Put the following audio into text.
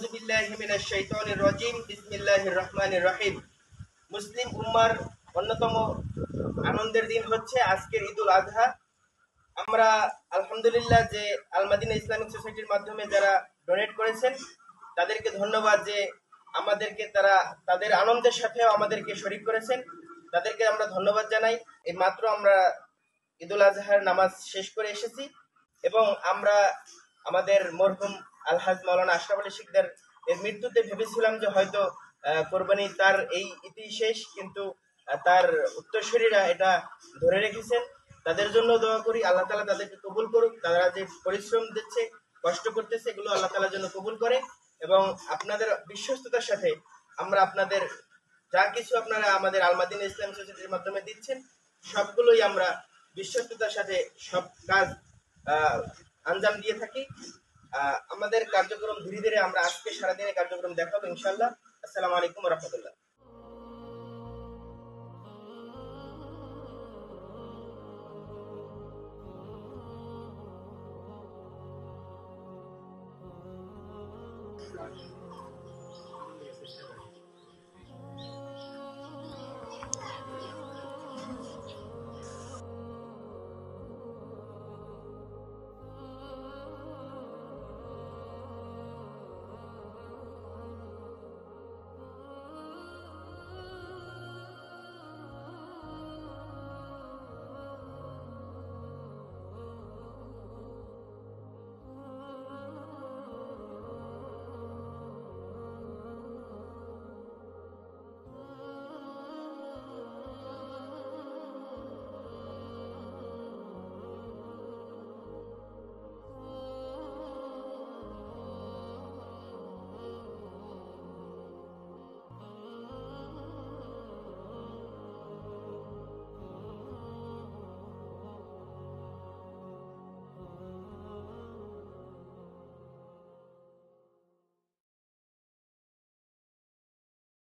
আউযু বিল্লাহি মিনাশ শাইতানির রাজিম বিসমিল্লাহির রহমানির রহিম। মুসলিম উম্মার অন্যতম আনন্দের দিন হচ্ছে আজকের ঈদুল আজহা। আমরা আলহামদুলিল্লাহ যে আল মাদিনা ইসলামিক সোসাইটির মাধ্যমে যারা ডোনেট করেছেন তাদেরকে ধন্যবাদ যে আমাদেরকে তারা তাদের আনন্দের সাথেও আমাদেরকে শরীক করেছেন। তাদেরকে আমরা ধন্যবাদ জানাই। এই মাত্র আমরা ঈদুল আজহার নামাজ শেষ করে এসেছি এবং আমরা আমাদের মরহুম আলহাজ মাওলানা আশরাফ আলী শিকদার এর মৃত্যুতে ভেবেছিলাম যে হয়তো কোরবানি তার এই ইতি শেষ, কিন্তু তার উত্তরসূরিরা এটা ধরে রেখেছেন। তাদের জন্য দোয়া করি, আল্লাহ তাআলা তাদেরকে কবুল করুক। তারা যে পরিশ্রম দিচ্ছে, কষ্ট করতেছে, এগুলো আল্লাহ তাআলার জন্য কবুল করে। এবং আপনাদের বিশ্বস্ততার সাথে আমরা আপনাদের যা কিছু আপনারা আমাদের আল মাদিনা ইসলামিক সোসাইটির মাধ্যমে দিচ্ছেন সবগুলোই আমরা বিশ্বস্ততার সাথে সব কাজ আঞ্জাম দিয়ে থাকি। আমাদের কার্যক্রম ধীরে ধীরে আমরা আজকে সারাদিনের কার্যক্রম দেখাবো ইনশাআল্লাহ। আসসালামু আলাইকুম ওয়া রাহমাতুল্লাহ।